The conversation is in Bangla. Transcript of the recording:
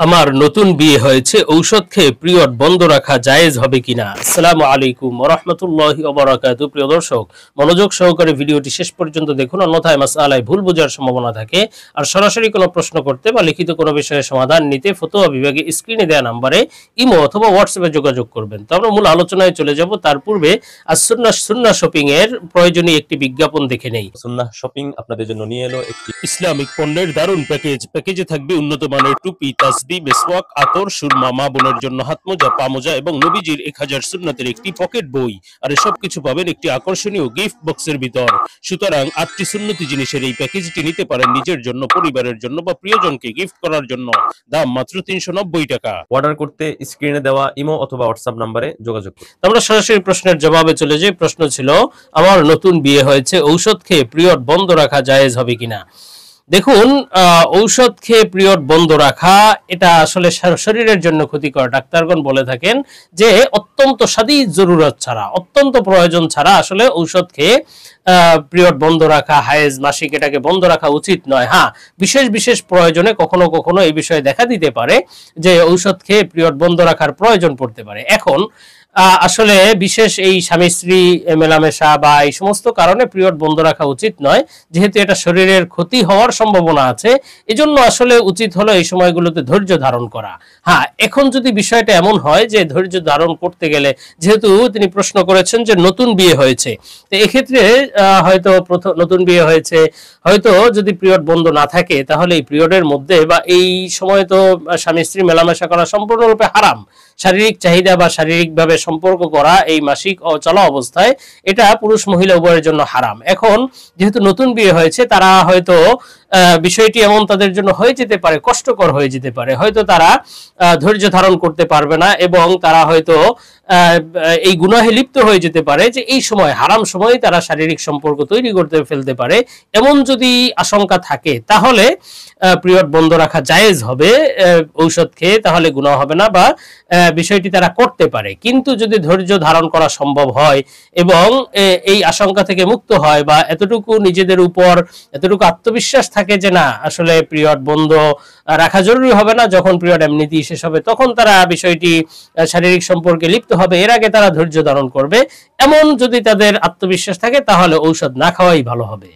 আমার নতুন বিয়ে হয়েছে, ঔষধ খেয়ে পিরিয়ড বন্ধ রাখা জায়েজ হবে কিনা? আসসালামু আলাইকুম ওয়া রাহমাতুল্লাহি ওয়া বারাকাতুহু। প্রিয় দর্শক, মনোযোগ সহকারে ভিডিওটি শেষ পর্যন্ত দেখুন, অন্যথায় মাসআলায় ভুল বোঝার সম্ভাবনা থাকে। আর সরাসরি কোনো প্রশ্ন করতে বা লিখিত কোনো বিষয়ের সমাধান নিতে ফতোয়া বিভাগে স্ক্রিনে দেওয়া নম্বরে ইমো অথবা হোয়াটসঅ্যাপে যোগাযোগ করবেন। তো আমরা মূল আলোচনায় চলে যাব, তার পূর্বে সুন্নাহ শপিং এর প্রয়োজনীয় একটি বিজ্ঞাপন দেখে নেই। সুন্নাহ শপিং আপনাদের জন্য নিয়ে এলো একটি ইসলামিক পণ্যের দারুণ প্যাকেজে থাকবে উন্নত মানের টুপি, তাসবিহ, মেসওয়াক, আতর, সুরমা, মা বোনের জন্য হাত মোজা, পা মোজা এবং নবীজির 1000 সুন্নাতের একটি পকেট বই। আর এসব কিছু পাবেন একটি আকর্ষণীয় গিফট বক্সের ভিতর। সুতরাং 8টি সুন্নতি জিনিসের এই প্যাকেজটি নিতে পারেন নিজের জন্য, পরিবারের জন্য বা প্রিয়জনকে গিফট করার জন্য। দাম মাত্র 390 টাকা। অর্ডার করতে স্ক্রিনে দেওয়া ইমো অথবা হোয়াটসঅ্যাপ নম্বরে যোগাযোগ করুন। আমরা সরাসরি প্রশ্নের জবাবে চলে যাই। প্রশ্ন ছিল, আমার নতুন বিয়ে হয়েছে, ঔষধ খেয়ে পিরিয়ড বন্ধ রাখা জায়েজ হবে কিনা? দেখুন, ঔষধ খেয়ে পিরিয়ড বন্ধ রাখা এটা আসলে শরীরের জন্য ক্ষতিকর। ডাক্তারগণ বলে থাকেন যে অত্যন্ত শাদীদ জরুরত ছাড়া, অত্যন্ত প্রয়োজন ছাড়া আসলে ঔষধ খেয়ে পিরিয়ড বন্ধ রাখা, হায়েজ মাসিক, এটাকে বন্ধ রাখা উচিত নয়। হ্যাঁ, বিশেষ বিশেষ প্রয়োজনে কখনো কখনো এই বিষয়ে দেখা দিতে পারে যে ঔষধ খেয়ে পিরিয়ড বন্ধ রাখার প্রয়োজন পড়তে পারে। এখন আসলে বিশেষ এই স্বামী স্ত্রী মেলামেশা বা এই সমস্ত কারণে পিরিয়ড বন্ধ রাখা উচিত নয়, যেহেতু এটা শরীরের ক্ষতি হওয়ার সম্ভাবনা আছে। এজন্য আসলে উচিত হলো এই সময়গুলোতে ধৈর্য ধারণ করা। হ্যাঁ, এখন যদি বিষয়টা এমন হয় যে ধৈর্য ধারণ করতে গেলে, যেহেতু তিনি প্রশ্ন করেছেন যে নতুন বিয়ে হয়েছে, তো এক্ষেত্রে হয়তো নতুন বিয়ে হয়েছে, হয়তো যদি পিরিয়ড বন্ধ না থাকে তাহলে এই পিরিয়ডের মধ্যে বা এই সময় তো স্বামী স্ত্রী মেলামেশা করা সম্পূর্ণরূপে হারাম। শারীরিক চাহিদা বা শারীরিকভাবে সম্পর্ক করা এই মাসিক চলা অবস্থায় এটা পুরুষ মহিলা উভয়ের জন্য হারাম। এখন যেহেতু নতুন বিয়ে হয়েছে, তারা হয়তো বিষয়টি এমন তাদের জন্য হয়ে যেতে পারে, কষ্টকর হয়ে যেতে পারে, হয়তো তারা ধৈর্য ধারণ করতে পারবে না এবং তারা হয়তো এই গুনাহে লিপ্ত হয়ে যেতে পারে যে এই সময়, হারাম সময় তারা শারীরিক সম্পর্ক তৈরি করতে ফেলতে পারে। এমন যদি আশঙ্কা থাকে তাহলে পিরিয়ড বন্ধ রাখা জায়েজ হবে ঔষধ খেয়ে, তাহলে গুনাহ হবে না বা বিষয়টি তারা করতে পারে। কিন্তু যদি ধৈর্য ধারণ করা সম্ভব হয় এবং এই আশঙ্কা থেকে মুক্ত হয় বা এতটুকু নিজেদের উপর এতটুকু আত্মবিশ্বাস থাকে যে না, আসলে পিরিয়ড বন্ধ রাখা জরুরি হবে না, যখন পিরিয়ড এমনিতেই শেষ হবে তখন তারা বিষয়টি শারীরিক সম্পর্কে লিপ্ত হবে, এর আগে তারা ধৈর্য ধারণ করবে, এমন যদি তাদের আত্মবিশ্বাস থাকে তাহলে ঔষধ না খাওয়াই ভালো হবে।